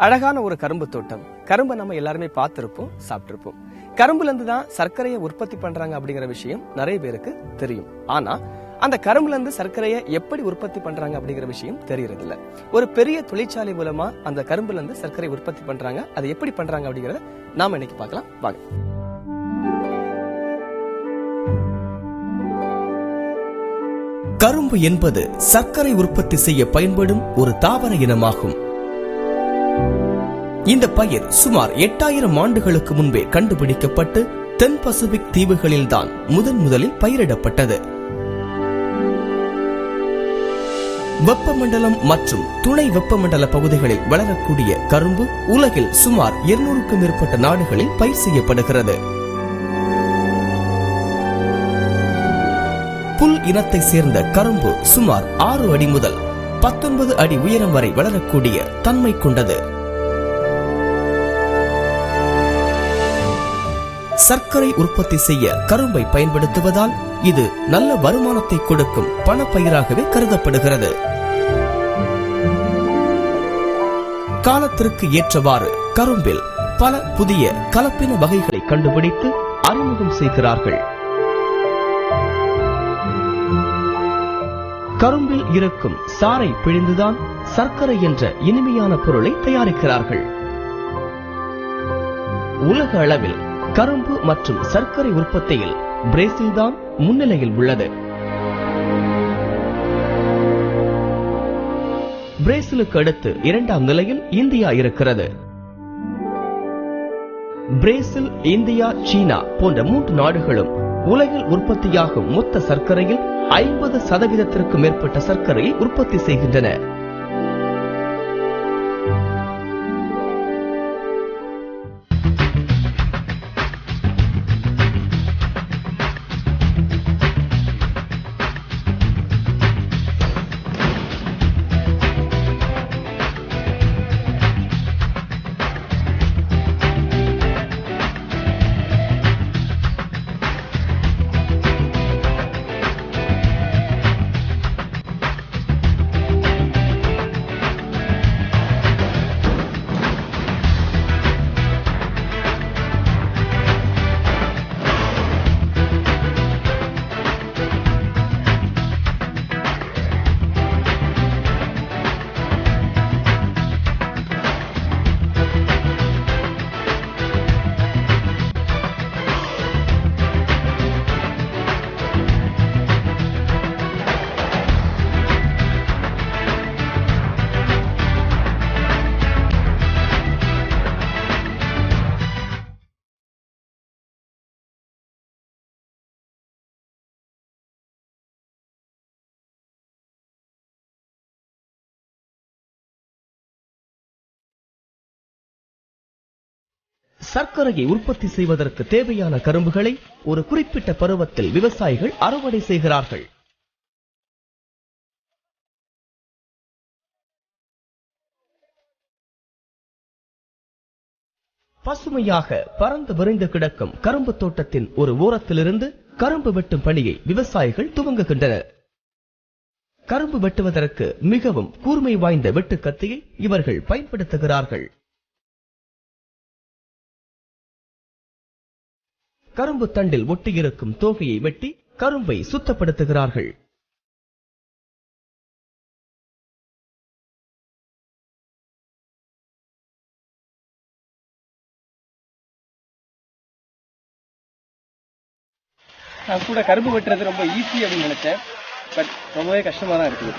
அழகான ஒரு கரும்பு தோட்டம். கரும்பை நம்ம எல்லாருமே பார்த்திருப்போம், சாப்பிட்டிருப்போம். கரும்புல இருந்து தான் சர்க்கரையை உற்பத்தி பண்றாங்க அப்படிங்கிற விஷயம் நிறைய பேருக்கு தெரியும். ஆனா அந்த கரும்புல இருந்து சர்க்கரையை எப்படி உற்பத்தி பண்றாங்க அப்படிங்கிற விஷயம் தெரியறது இல்ல. ஒரு பெரிய தொழிற்சாலை மூலமா அந்த கரும்புல இருந்து சர்க்கரை உற்பத்தி பண்றாங்க. அது எப்படி பண்றாங்க அப்படிங்கறத நாம இன்னைக்கு பார்க்கலாம் வாங்க. கரும்பு என்பது சர்க்கரை உற்பத்தி செய்ய பயன்படும் ஒரு தாவர இனமாகும். இந்த பயிர் சுமார் 8000 ஆண்டுகளுக்கு முன்பே கண்டுபிடிக்கப்பட்டு தென் பசிபிக் தீவுகளில் தான் முதலில் பயிரிடப்பட்டது. வெப்பமண்டலம் மற்றும் துணை வெப்பமண்டல பகுதிகளில் வளரக்கூடிய கரும்பு உலகில் சுமார் 200க்கும் மேற்பட்ட நாடுகளில் பயிர் செய்யப்படுகிறது. புல் இனத்தை சேர்ந்த கரும்பு சுமார் 6 அடி முதல் 19 அடி உயரம் வரை வளரக்கூடிய தன்மை கொண்டது. சர்க்கரை உற்பத்தி செய்ய கரும்பை பயன்படுத்துவதால் இது நல்ல வருமானத்தை கொடுக்கும் பணப்பயிராகவே கருதப்படுகிறது. காலத்திற்கு ஏற்றவாறு கரும்பில் பல புதிய கலப்பின வகைகளை கண்டுபிடித்து அறிமுகம் செய்கிறார்கள். கரும்பில் இருக்கும் சாறை பிழிந்துதான் சர்க்கரை என்ற இனிமையான பொருளை தயாரிக்கிறார்கள். உலக அளவில் கரும்பு மற்றும் சர்க்கரை உற்பத்தியில் பிரேசில் தான் முன்னிலையில் உள்ளது. பிரேசிலுக்கு அடுத்து 2ஆம் நிலையில் இந்தியா இருக்கிறது. பிரேசில், இந்தியா, சீனா போன்ற 3 நாடுகளும் உலகில் உற்பத்தியாகும் மொத்த சர்க்கரையில் 50% மேற்பட்ட சர்க்கரையை உற்பத்தி செய்கின்றன. சர்க்கரையை உற்பத்தி செய்வதற்கு தேவையான கரும்புகளை ஒரு குறிப்பிட்ட பருவத்தில் விவசாயிகள் அறுவடை செய்கிறார்கள். பசுமையாக பறந்து விரைந்து கிடக்கும் கரும்பு தோட்டத்தின் ஒரு ஓரத்திலிருந்து கரும்பு வெட்டும் பணியை விவசாயிகள் துவங்குகின்றனர். கரும்பு வெட்டுவதற்கு மிகவும் கூர்மை வாய்ந்த வெட்டு கத்தியை இவர்கள் பயன்படுத்துகிறார்கள். கரும்பு தண்டில் ஒட்டியிருக்கும் தோகையை வெட்டி கரும்பை சுத்தப்படுத்துகிறார்கள். நான் கூட கரும்பு வெட்டுறது ரொம்ப ஈஸி அப்படின்னு நினைச்சேன். பட் ரொம்பவே கஷ்டமா தான் இருக்குது.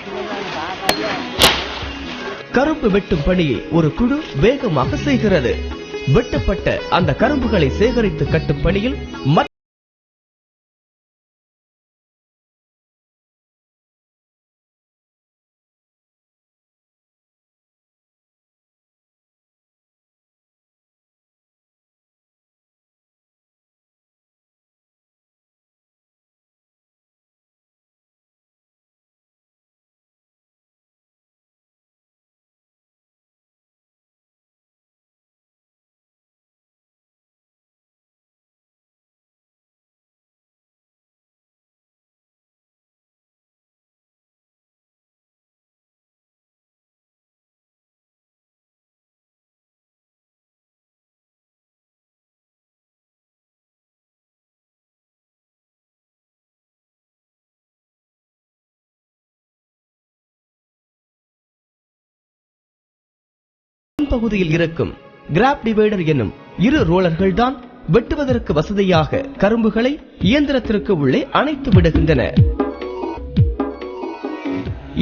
கரும்பு வெட்டும் பணியை ஒரு குழு வேகமாக செய்கிறது. வெட்டப்பட்ட அந்த கரும்புகளை சேகரித்து கட்டும் பணியில் முன்பகுதியில் இருக்கும் கிராப் டிவைடர் என்னும் இரு ரோலர்கள் தான் வெட்டுவதற்கு வசதியாக கரும்புகளை இயந்திரத்திற்கு உள்ளே அணைத்து விடுகின்றன.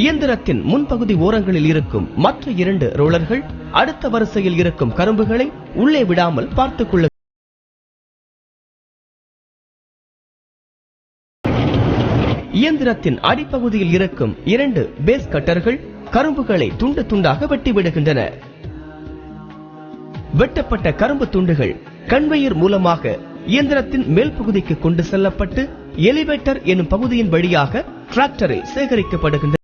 இயந்திரத்தின் முன்பகுதி ஓரங்களில் இருக்கும் மற்ற 2 ரோலர்கள் அடுத்த வரிசையில் இருக்கும் கரும்புகளை உள்ளே விடாமல் பார்த்துக் கொள்ள. இயந்திரத்தின் அடிப்பகுதியில் இருக்கும் 2 பேஸ் கட்டர்கள் கரும்புகளை துண்டு துண்டாக வெட்டி விடுகின்றன. வெட்டப்பட்ட கரும்பு துண்டுகள் கன்வேயர் மூலமாக இயந்திரத்தின் மேல் பகுதிக்கு கொண்டு செல்லப்பட்டு எலிவேட்டர் எனும் பகுதியின் வழியாக டிராக்டரில் சேகரிக்கப்படுகின்றன.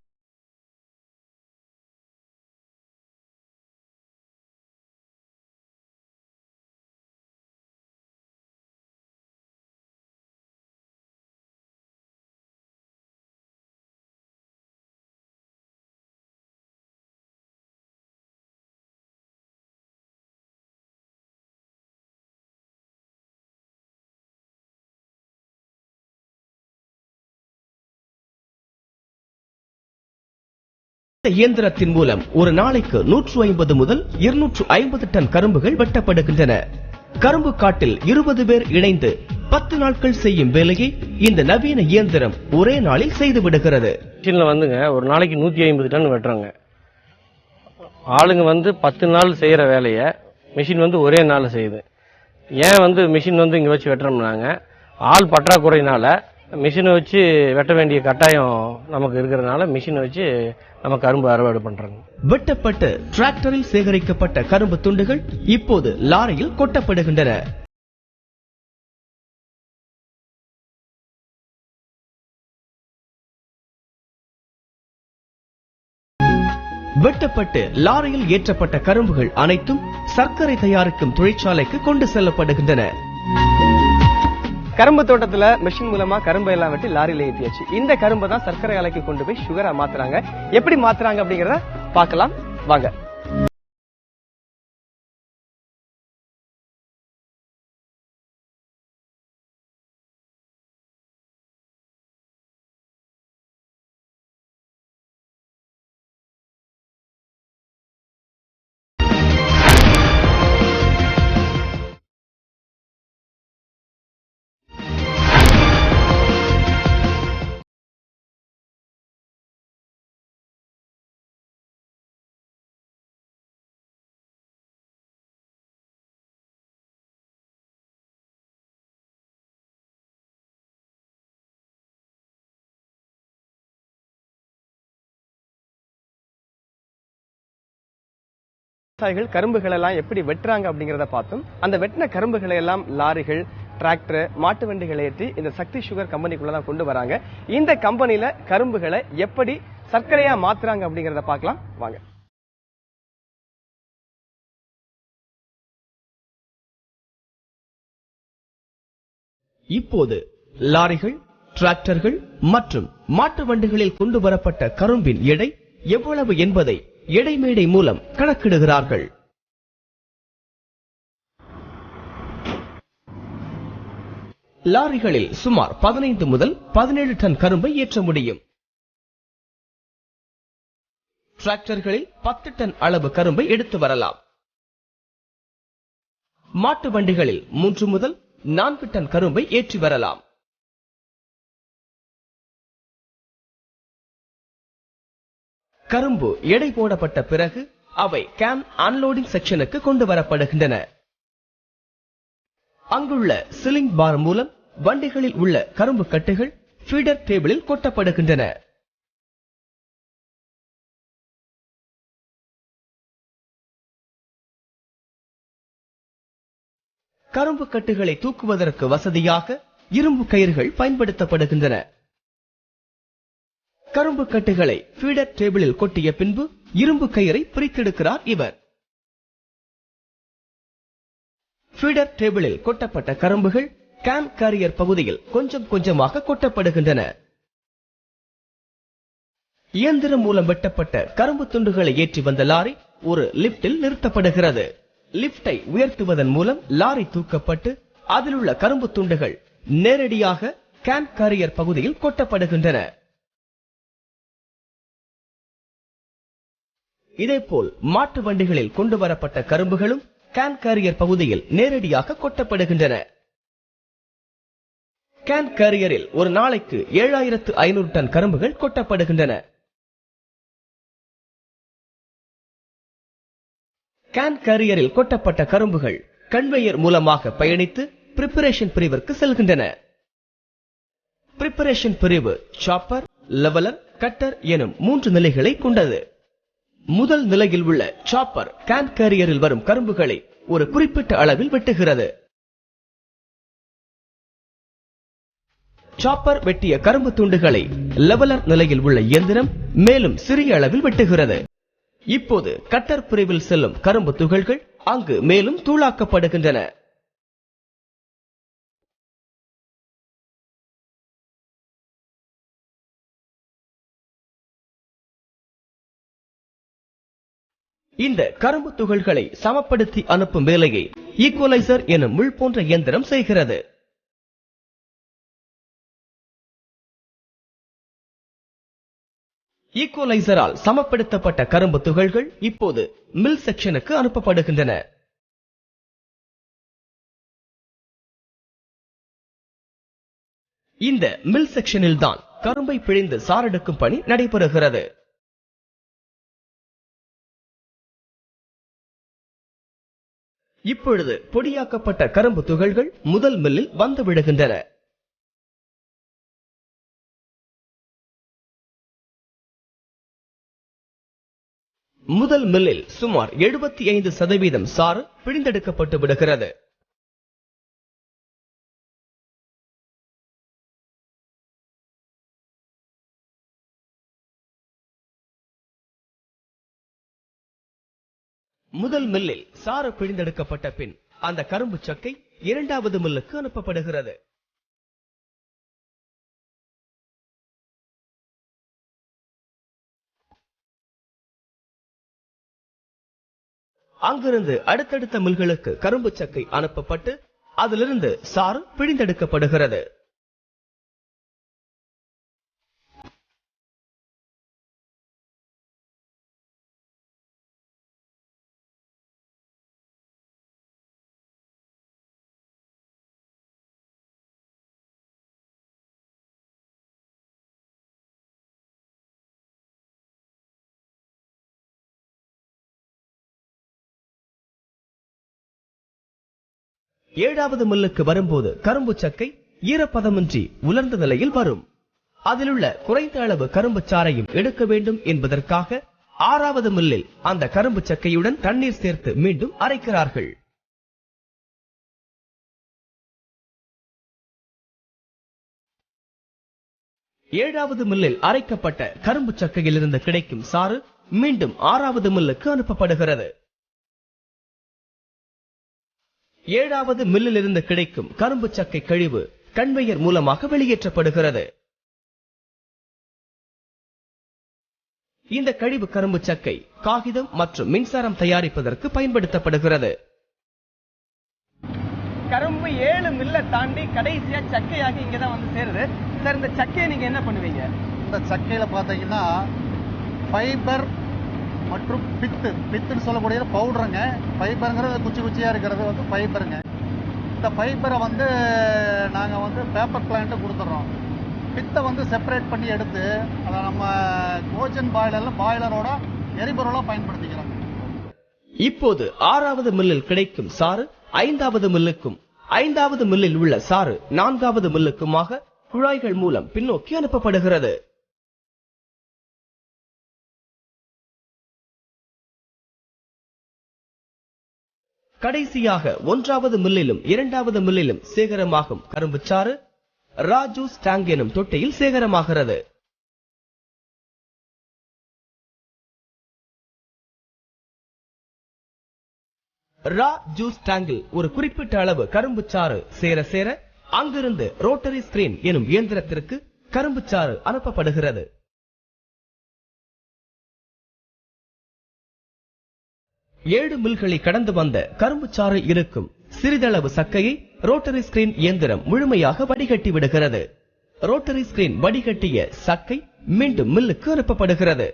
இயந்திரத்தின் மூலம் ஒரு நாளைக்கு 150 முதல் 250 டன் கரும்புகள் வெட்டப்படுகின்றன. கரும்பு காட்டில் 20 பேர் இணைந்து 10 நாட்கள் செய்யும் வேலையை இந்த நவீன இயந்திரம் ஒரே நாளில் செய்து விடுகிறது. மிஷின்ல வந்துங்க ஒரு நாளைக்கு 150 டன் வெட்டுறாங்க. ஆளுங்க 10 நாள் செய்யற வேலையை மிஷின் ஒரே நாள் செய்யுது. ஏன் மிஷின் இங்க வச்சு வெட்டுறோம்னாங்க, ஆள் பற்றாக்குறையினால மிஷினை வச்சு வெட்ட வேண்டிய கட்டாயம் நமக்கு இருக்கிறதுனால மிஷினை வச்சு நம்ம கரும்பு அறுவடை பண்றாங்க. வெட்டப்பட்டு டிராக்டரில் சேகரிக்கப்பட்ட கரும்பு துண்டுகள் இப்போது லாரியில் கொட்டப்படுகின்றன. வெட்டப்பட்டு லாரியில் ஏற்றப்பட்ட கரும்புகள் அனைத்தும் சர்க்கரை தயாரிக்கும் தொழிற்சாலைக்கு கொண்டு செல்லப்படுகின்றன. கரும்பு தோட்டத்துல மிஷின் மூலமா கரும்பு எல்லாம் வெட்டி லாரியில ஏற்றியாச்சு. இந்த கரும்பை தான் சர்க்கரை ஆலைக்கு கொண்டு போய் சுகரா மாத்துறாங்க. எப்படி மாத்துறாங்க அப்படிங்கறத பார்க்கலாம் வாங்க. விவசாயிகள் கரும்புகளை எல்லாம் எப்படி வெட்டுறாங்க அப்படிங்கறத பார்த்தோம். அந்த வெட்டின கரும்புகளை எல்லாம் லாரிகள், டிராக்டர், மாட்டு வண்டிகளை ஏற்றி இந்த சக்தி சுகர் கம்பெனிக்குள்ளதான் கொண்டு வராங்க. இந்த கம்பெனில கரும்புகளை எப்படி சர்க்கரையா மாத்துறாங்க அப்படிங்கறத பார்க்கலாம் வாங்க. இப்போது லாரிகள், டிராக்டர்கள் மற்றும் மாட்டு வண்டிகளில் கொண்டு வரப்பட்ட கரும்பின் எடை எவ்வளவு என்பதை எடை மேடை மூலம் கணக்கிடுகிறார்கள். லாரிகளில் சுமார் 15 முதல் 17 டன் கரும்பை ஏற்ற முடியும். டிராக்டர்களில் 10 டன் அளவு கரும்பை எடுத்து வரலாம். மாட்டு வண்டிகளில் 3 முதல் 4 டன் கரும்பை ஏற்றி வரலாம். கரும்பு எடை போடப்பட்ட பிறகு அவை கேன் அன்லோடிங் செக்ஷனுக்கு கொண்டு வரப்படுகின்றன. அங்குள்ள சிலிங் பார் மூலம் வண்டிகளில் உள்ள கரும்பு கட்டுகள் ஃபீடர் டேபிளில் கொட்டப்படுகின்றன. கரும்பு கட்டுகளை தூக்குவதற்கு வசதியாக இரும்பு கயிறுகள் பயன்படுத்தப்படுகின்றன. கரும்பு கட்டுகளை ஃபீடர் டேபிளில் கொட்டிய பின்பு இரும்பு கயிறை பிரித்தெடுக்கிறார் இவர். ஃபீடர் டேபிளில் கொட்டப்பட்ட கரும்புகள் கேன் கேரியர் பகுதியில் கொஞ்சம் கொஞ்சமாக கொட்டப்படுகின்றன. இயந்திரம் மூலம் வெட்டப்பட்ட கரும்பு துண்டுகளை ஏற்றி வந்த லாரி ஒரு லிப்டில் நிறுத்தப்படுகிறது. லிப்டை உயர்த்துவதன் மூலம் லாரி தூக்கப்பட்டு அதில் உள்ள கரும்பு துண்டுகள் நேரடியாக கேன் கேரியர் பகுதியில் கொட்டப்படுகின்றன. இதேபோல் மாட்டு வண்டிகளில் கொண்டு வரப்பட்ட கரும்புகளும் கேன் கேரியர் பகுதியில் நேரடியாக கொட்டப்படுகின்றன. கேன் கேரியரில் ஒரு நாளைக்கு 7500 டன் கரும்புகள் கொட்டப்படுகின்றன. கேன் கேரியரில் கொட்டப்பட்ட கரும்புகள் கன்வேயர் மூலமாக பயணித்து பிரிப்பரேஷன் பிரிவிற்கு செல்கின்றன. பிரிப்பரேஷன் பிரிவு சாப்பர், லெவலர், கட்டர் எனும் 3 நிலைகளை கொண்டது. முதல் நிலையில் உள்ள சாப்பர் கேன் கேரியரில் வரும் கரும்புகளை ஒரு குறிப்பிட்ட அளவில் வெட்டுகிறது. சாப்பர் வெட்டிய கரும்பு துண்டுகளை லெவலர் நிலையில் உள்ள இயந்திரம் மேலும் சிறிய அளவில் வெட்டுகிறது. இப்போது கட்டர் பிரிவில் செல்லும் கரும்பு துகள்கள் அங்கு மேலும் தூளாக்கப்படுகின்றன. இந்த கரும்பு துகள்களை சமப்படுத்தி அனுப்பும் வேலையை ஈக்குவலைசர் எனும் முள் போன்ற இயந்திரம் செய்கிறது. ஈக்குவலைசரால் சமப்படுத்தப்பட்ட கரும்பு துகள்கள் இப்போது மில் செக்ஷனுக்கு அனுப்பப்படுகின்றன. இந்த மில் செக்ஷனில் தான் கரும்பை பிழிந்து சாறெடுக்கும் பணி நடைபெறுகிறது. இப்பொழுது பொடியாக்கப்பட்ட கரும்பு துகள்கள் முதல் மில்லில் வந்து விடுகின்றன. முதல் மில்லில் சுமார் 75% சாறு பிழிந்தெடுக்கப்பட்டு விடுகிறது. முதல் மில்லில் சாறு பிழிந்தெடுக்கப்பட்ட பின் அந்த கரும்பு சக்கை இரண்டாவது மில்லுக்கு அனுப்பப்படுகிறது. அங்கிருந்து அடுத்தடுத்த மில்களுக்கு கரும்பு சக்கை அனுப்பப்பட்டு அதிலிருந்து சாறு பிழிந்தெடுக்கப்படுகிறது. ஏழாவது மில்லுக்கு வரும்போது கரும்பு சக்கை ஈரப்பதமின்றி உலர்ந்த நிலையில் வரும். அதிலுள்ள குறைந்த அளவு கரும்பு சாறையும் எடுக்க வேண்டும் என்பதற்காக ஆறாவது மில்லில் அந்த கரும்பு சக்கையுடன் தண்ணீர் சேர்த்து மீண்டும் அரைக்கிறார்கள். ஏழாவது மில்லில் அரைக்கப்பட்ட கரும்பு சக்கையிலிருந்து கிடைக்கும் சாறு மீண்டும் ஆறாவது மில்லுக்கு அனுப்பப்படுகிறது. ஏழாவது மில்லில் இருந்து கிடைக்கும் கரும்பு சக்கை கழிவு கன்வேயர் மூலமாக வெளியேற்றப்படுகிறது. இந்த கழிவு கரும்பு சக்கை காகிதம் மற்றும் மின்சாரம் தயாரிப்பதற்கு பயன்படுத்தப்படுகிறது. கரும்பு 7 மில்ல தாண்டி கடைசியா சக்கையாக இங்கதான் வந்து சேருது. சார், இந்த சக்கையை நீங்க என்ன பண்ணுவீங்க? இந்த சக்கையில பாத்தீங்கன்னா ஃபைபர் மற்றும் பித்துன்னு சொல்லக்கூடிய பவுடருங்க. ஃபைபருங்கிறது குச்சி குச்சியா இருக்கிறது வந்து ஃபைபருங்க. இந்த ஃபைபரை வந்து நாங்கள் வந்து பேப்பர் பிளான்ட்டு கொடுத்துட்றோம். பித்தை வந்து செப்பரேட் பண்ணி எடுத்து அதை நம்ம கோச்சன் பாய்லரோட எரிபொருளாக பயன்படுத்திக்கிறோம். இப்போது ஆறாவது மில்லில் கிடைக்கும் சாறு ஐந்தாவது மில்லுக்கும், ஐந்தாவது மில்லில் உள்ள சாறு நான்காவது மில்லுக்குமாக குழாய்கள் மூலம் பின்னோக்கி அனுப்பப்படுகிறது. கடைசியாக ஒன்றாவது மில்லிலும் இரண்டாவது மில்லிலும் சேகரமாகும் கரும்பு சாறு ரா ஜூஸ் டேங்க் எனும் தொட்டியில் சேகரமாகிறது. ரா ஜூஸ் டேங்கில் ஒரு குறிப்பிட்ட அளவு கரும்பு சாறு சேர சேர அங்கிருந்து ரோட்டரி ஸ்கிரீன் எனும் இயந்திரத்திற்கு கரும்பு சாறு அனுப்பப்படுகிறது. ஏழு மில்களை கடந்து வந்த கரும்பு சாறு இருக்கும் சிறிதளவு சக்கையை ரோட்டரி ஸ்கிரீன் இயந்திரம் முழுமையாக வடிகட்டி விடுகிறது. ரோட்டரி ஸ்கிரீன் வடிகட்டிய சக்கை மீண்டும் மில்லுக்கு அனுப்பப்படுகிறது.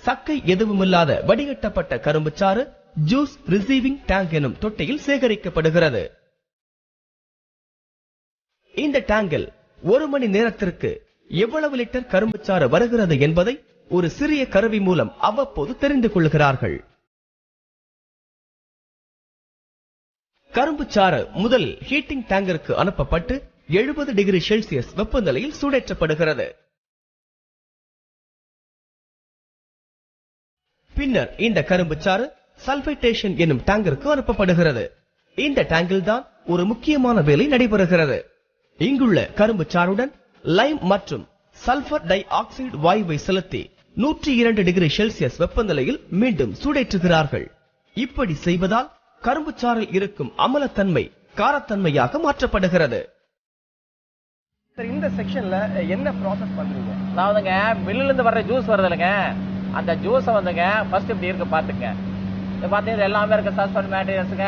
சக்கை எதுவுமில்லாத வடிகட்டப்பட்ட கரும்புச்சாறு ஜூஸ் ரிசீவிங் டேங்க் எனும் தொட்டியில் சேகரிக்கப்படுகிறது. இந்த டேங்கில் 1 மணி நேரத்திற்கு எவ்வளவு லிட்டர் கரும்புச்சாறு வருகிறது என்பதை ஒரு சிறிய கருவி மூலம் அவ்வப்போது தெரிந்து கொள்கிறார்கள். கரும்புச்சாறு முதல் ஹீட்டிங் டேங்கிற்கு அனுப்பப்பட்டு 70 டிகிரி செல்சியஸ் வெப்பநிலையில் சூடேற்றப்படுகிறது. பின்னர் இந்த கரும்புச்சாறு சல்பைட்டேஷன் என்னும் டேங்கிற்கு அனுப்பப்படுகிறது. இந்த டேங்கில் தான் ஒரு முக்கியமான வேலை நடைபெறுகிறது. இங்குள்ள கரும்புச்சாறுடன் லைம் மற்றும் சல்பர் டை ஆக்சைடு வாயுவை செலுத்தி 102 டிகிரி செல்சியஸ் வெப்பநிலையில் மீண்டும் சூடேற்றுகிறார்கள். இப்படி செய்வதால் கரும்புச்சாறில் இருக்கும் அமலத்தன்மை காரத்தன்மையாக மாற்றப்படுகிறது. இந்த செக்ஷன்ல என்ன ப்ராசஸ் பண்றீங்க? அதாவதுங்க மில்லுல இருந்து வர்ற ஜூஸ் வருது இல்லைங்க, அந்த ஜூஸை வந்துங்க ஃபர்ஸ்ட் இப்படி இருக்கு பாத்துங்க. இது பாத்தீங்கன்னா எல்லாமே இருக்கு. சஸ்பெண்ட் மேட்டீரியல்ஸுங்க,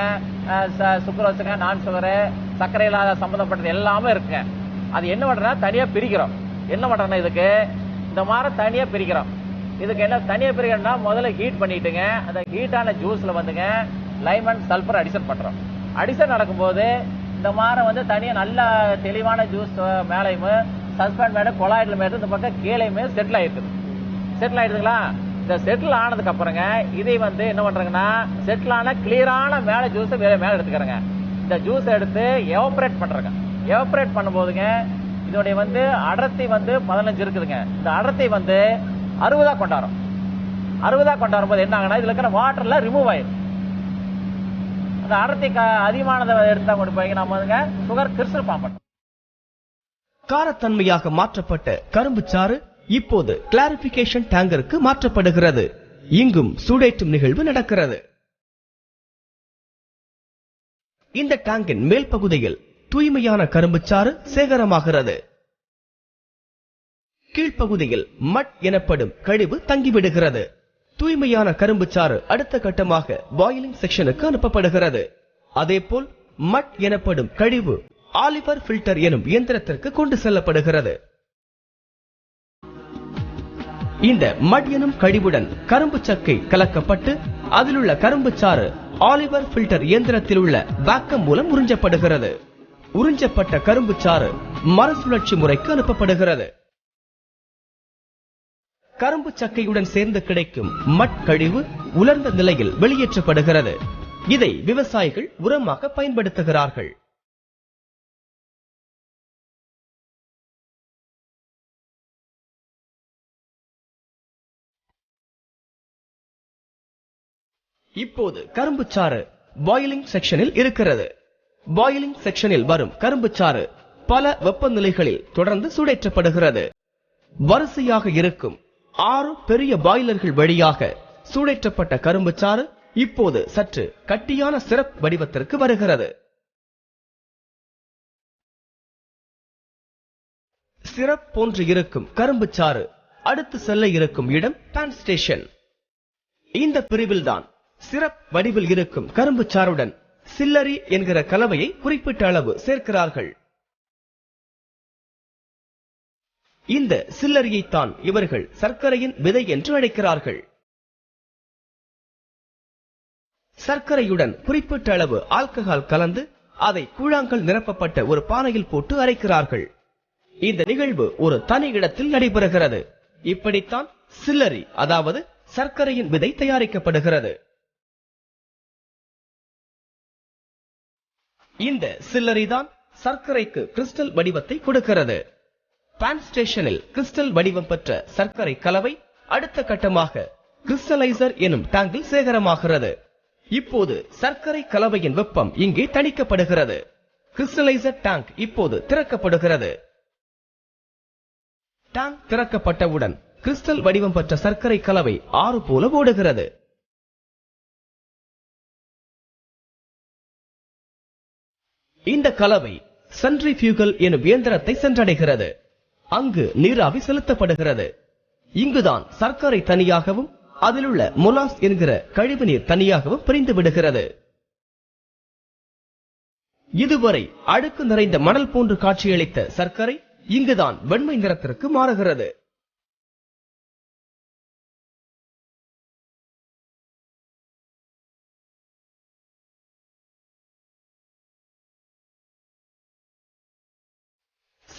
சுக்ரோஸுங்க, நான் சுகரு, சர்க்கரை இல்லாத சம்பந்தப்பட்டது எல்லாமே இருக்குங்க. அது என்ன பண்றோம்னா தனியா பிரிக்கிறோம். என்ன பண்றோம்னா இதுக்கு இந்த மாதிரி தனியா பிரிக்கிறோம். இதுக்கு என்ன தனியா பிரிக்கிறோம்னா முதல்ல ஹீட் பண்ணிட்டுங்க அந்த ஹீட்டான ஜூஸ்ல வந்துங்க லைம் அண்ட் சல்பர் அடிஷன் பண்றோம். அடிஷன் நடக்கும்போது இந்த மாதிரி வந்து தனியா நல்ல தெளிவான ஜூஸ் மேலையுமே சஸ்பெண்ட் மேட கொலாய்டுல மேல இந்த பக்கம் கீழையுமே செட்டில் ஆயிருக்குது. செட்டில் ஆயிடுதுங்களா? இந்த செட்டில் ஆனதுக்கு அப்புறங்க இதை வந்து என்ன பண்றாங்கன்னா செட்டில் ஆன கிளியரான மேல ஜூஸ் மேல எடுத்துக்கிறேங்க. இந்த ஜூஸ் எடுத்து எவாபரேட் பண்றாங்க. எவாபரேட் பண்ணும்போதுங்க இதோடைய வந்து அடர்த்தி வந்து 15 இருக்குதுங்க. இந்த அடர்த்தி வந்து 60 கொண்டாடும். 60 கொண்டாடும் போது என்ன ஆகுனா இதுல இருக்கிற வாட்டர்ல ரிமூவ் ஆயிடும். அந்த அடர்த்தி அதிகமானதை எடுத்தா கொண்டு போய் நம்ம சுகர் கிறிஸ்டல் ஃபார்ம் பண்ணும். காரத்தன்மையாக மாற்றப்பட்ட கரும்புச்சாறு இப்போது கிளாரிபிகேஷன் டேங்கருக்கு மாற்றப்படுகிறது. இங்கும் சூடேற்றும் நிகழ்வு நடக்கிறது. இந்த டேங்கின் மேல் பகுதியில் தூய்மையான கரும்புச்சாறு சேகரமாகிறது. கீழ்ப்பகுதியில் மட் எனப்படும் கழிவு தங்கிவிடுகிறது. தூய்மையான கரும்புச்சாறு அடுத்த கட்டமாக பாயிலிங் செக்ஷனுக்கு அனுப்பப்படுகிறது. அதேபோல் மட் எனப்படும் கழிவு ஆலிவர் பில்டர் எனும் இயந்திரத்திற்கு கொண்டு செல்லப்படுகிறது. இந்த மட் எனும் கழிவுடன் கரும்பு சக்கை கலக்கப்பட்டு அதிலுள்ள கரும்புச்சாறு ஆலிவர் பில்டர் இயந்திரத்தில் உள்ள வாக்கம் மூலம் உறிஞ்சப்படுகிறது. உறிஞ்சப்பட்ட கரும்புச்சாறு மறுசுழற்சி முறைக்கு அனுப்பப்படுகிறது. கரும்பு சக்கையுடன் சேர்ந்து கிடைக்கும் மட் கழிவு உலர்ந்த நிலையில் வெளியேற்றப்படுகிறது. இதை விவசாயிகள் உரமாக பயன்படுத்துகிறார்கள். இப்போது கரும்புச்சாறு பாயிலிங் செக்ஷனில் இருக்கிறது. பாயிலிங் செக்ஷனில் வரும் கரும்புச்சாறு பல வெப்பநிலைகளில் தொடர்ந்து சூடேற்றப்படுகிறது. வரிசையாக இருக்கும் 6 பெரிய பாய்லர்கள் வழியாக சூடேற்றப்பட்ட கரும்புச்சாறு இப்போது சற்று கட்டியான சிரப் வடிவத்திற்கு வருகிறது. சிரப் போன்று இருக்கும் கரும்புச்சாறு அடுத்து செல்ல இருக்கும் இடம் பேன் ஸ்டேஷன். இந்த பிரிவில்தான் சிரப் வடிவில் இருக்கும் கரும்புச்சாறுடன் சில்லரி என்கிற கலவையை குறிப்பிட்ட அளவு சேர்க்கிறார்கள். இந்த சில்லரியைத்தான் இவர்கள் சர்க்கரையின் விதை என்று அழைக்கிறார்கள். சர்க்கரையுடன் குறிப்பிட்ட அளவு ஆல்கஹால் கலந்து அதை கூழாங்கல் நிரப்பப்பட்ட ஒரு பானையில் போட்டு அரைக்கிறார்கள். இந்த நிகழ்வு ஒரு தனி இடத்தில் நடைபெறுகிறது. இப்படித்தான் சில்லரி அதாவது சர்க்கரையின் விதை தயாரிக்கப்படுகிறது. இந்த சில்லரி தான் சர்க்கரைக்கு கிறிஸ்டல் வடிவத்தை கொடுக்கிறது. பான் ஸ்டேஷனில் கிறிஸ்டல் வடிவம் பெற்ற சர்க்கரை கலவை அடுத்த கட்டமாக கிறிஸ்டலைசர் எனும் டேங்கில் சேகரமாகிறது. இப்போது சர்க்கரை கலவையின் வெப்பம் இங்கே தணிக்கப்படுகிறது. கிறிஸ்டலைசர் டேங்க் இப்போது திறக்கப்படுகிறது. டேங்க் திறக்கப்பட்டவுடன் கிறிஸ்டல் வடிவம் பெற்ற சர்க்கரை கலவை ஆறு போல ஓடுகிறது. இந்த கலவை சென்ட்ரிஃபியூகல் எனும் இயந்திரத்தை சென்றடைகிறது. அங்கு நீராவி செலுத்தப்படுகிறது. இங்குதான் சர்க்கரை தனியாகவும் அதிலுள்ள மொலாஸ் என்கிற கழிவுநீர் தனியாகவும் பிரிந்து விடுகிறது. இதுவரை அழுக்கு நிறைந்த மணல் போன்று காட்சியளித்த சர்க்கரை இங்குதான் வெண்மை நிறத்திற்கு மாறுகிறது.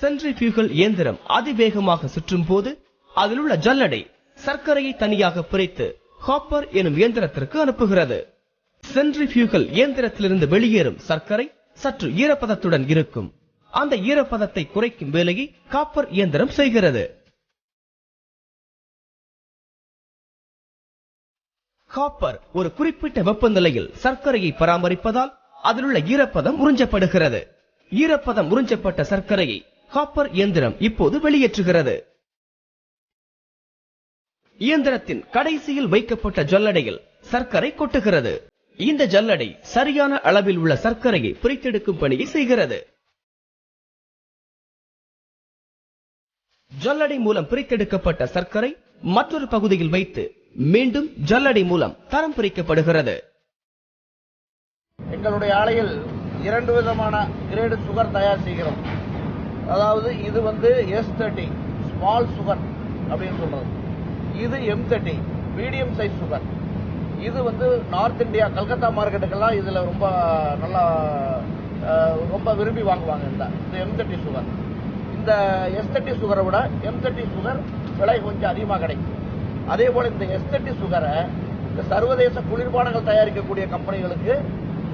சென்ட்ரிபியூகல் இயந்திரம் அதிவேகமாக சுற்றும் போது அதில் உள்ள ஜல்லடை சர்க்கரையை தனியாக பிரித்து ஹாப்பர் எனும் இயந்திரத்திற்கு அனுப்புகிறது. சென்ட்ரிபியூகல் இயந்திரத்திலிருந்து வெளியேறும் சர்க்கரை சற்று ஈரப்பதத்துடன் இருக்கும். அந்த ஈரப்பதத்தை குறைக்கும் வேலையை காப்பர் இயந்திரம் செய்கிறது. காப்பர் ஒரு குறிப்பிட்ட வெப்பநிலையில் சர்க்கரையை பராமரிப்பதால் அதிலுள்ள ஈரப்பதம் உறிஞ்சப்படுகிறது. ஈரப்பதம் உறிஞ்சப்பட்ட சர்க்கரையை காப்பர் இயந்திரம் இப்போது வெளியேற்றுகிறது. இயந்திரத்தின் கடைசியில் வைக்கப்பட்ட ஜல்லடையில் சர்க்கரை கொட்டுகிறது. இந்த ஜல்லடை சரியான அளவில் உள்ள சர்க்கரையை பிரித்தெடுக்கும் பணியை செய்கிறது. ஜல்லடை மூலம் பிரித்தெடுக்கப்பட்ட சர்க்கரை மற்றொரு பகுதியில் வைத்து மீண்டும் ஜல்லடை மூலம் தரம் பிரிக்கப்படுகிறது. எங்களுடைய ஆலையில் 2 விதமான கிரேடு சுகர் தயார் செய்கிறோம். அதாவது இது S30 ஸ்மால் சுகர் அப்படின்னு சொல்றது. இது M30 மீடியம் சைஸ் சுகர். இது நார்த் இந்தியா கல்கத்தா மார்க்கெட்டுக்கெல்லாம் இதுல ரொம்ப விரும்பி வாங்குவாங்க. இந்த M30 சுகர். இந்த S30 சுகரை விட M30 சுகர் விலை கொஞ்சம் அதிகமாக கிடைக்கும். அதே போல இந்த S30 சுகரை இந்த சர்வதேச குளிர்பானங்கள் தயாரிக்கக்கூடிய கம்பெனிகளுக்கு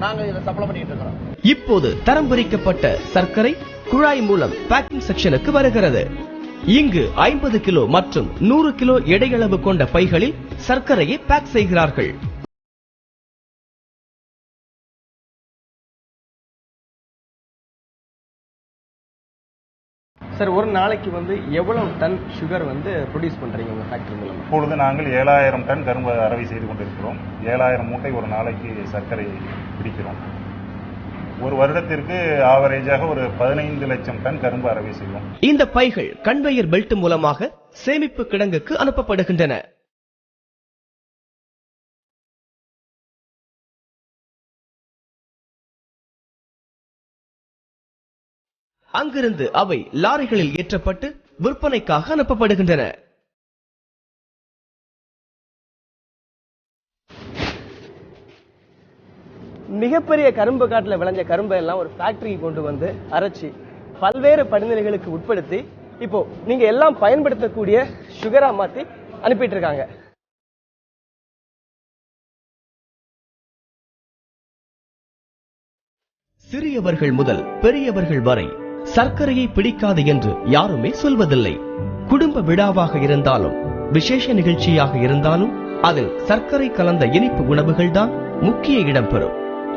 நாங்க இதை சப்ளை பண்ணிட்டு இருக்கிறோம். இப்போது தரம் பிரிக்கப்பட்ட சர்க்கரை குழாய் மூலம் பேக்கிங் செக்ஷனுக்கு வருகிறது. இங்கு 50 கிலோ மற்றும் 100 கிலோ எடையளவு கொண்ட பைகளில் சர்க்கரையை பேக் செய்கிறார்கள். சார், ஒரு நாளைக்கு எவ்வளவு டன் சுகர் ப்ரொடியூஸ் பண்றீங்க உங்க ஃபேக்டரி மூலமா? இப்பொழுது நாங்கள் 7000 டன் கரும்பு அரவை செய்து கொண்டிருக்கிறோம். 7000 மூட்டை ஒரு நாளைக்கு சர்க்கரை பிடிக்கிறோம். ஒரு வருடத்திற்கு ஆவரேஜாக ஒரு 15 லட்சம் டன் கரும்பு அரவை செய்வோம். இந்த பைகள் கன்வேயர் பெல்ட் மூலமாக சேமிப்பு கிடங்குக்கு அனுப்பப்படுகின்றன. அங்கிருந்து அவை லாரிகளில் ஏற்றப்பட்டு விற்பனைக்காக அனுப்பப்படுகின்றன. மிகப்பெரிய கரும்பு காட்டுல விளைஞ்ச கரும்பை எல்லாம் ஒரு ஃபேக்டரிக்கு கொண்டு அரைச்சி பல்வேறு படிநிலைகளுக்கு உட்படுத்தி இப்போ நீங்க எல்லாம் பயன்படுத்தக்கூடிய சுகரா மாத்தி அனுப்பிட்டு இருக்காங்க. சிறியவர்கள் முதல் பெரியவர்கள் வரை சர்க்கரையை பிடிக்காது என்று யாருமே சொல்வதில்லை. குடும்ப விழாவாக இருந்தாலும் விசேஷ நிகழ்ச்சியாக இருந்தாலும் அதில் சர்க்கரை கலந்த இனிப்பு உணவுகள் தான் முக்கிய இடம் பெறும்.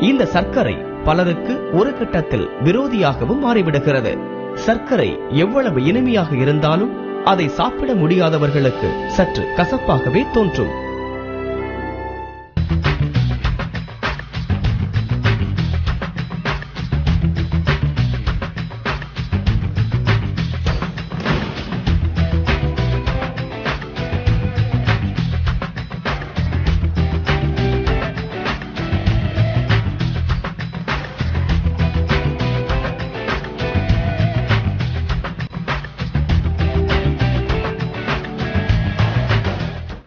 இந்த சர்க்கரை பலருக்கு ஒரு கட்டத்தில் விரோதியாகவும் மாறிவிடுகிறது. சர்க்கரை எவ்வளவு இனிமையாக இருந்தாலும் அதை சாப்பிட முடியாதவர்களுக்கு சற்று கசப்பாகவே தோன்றும்.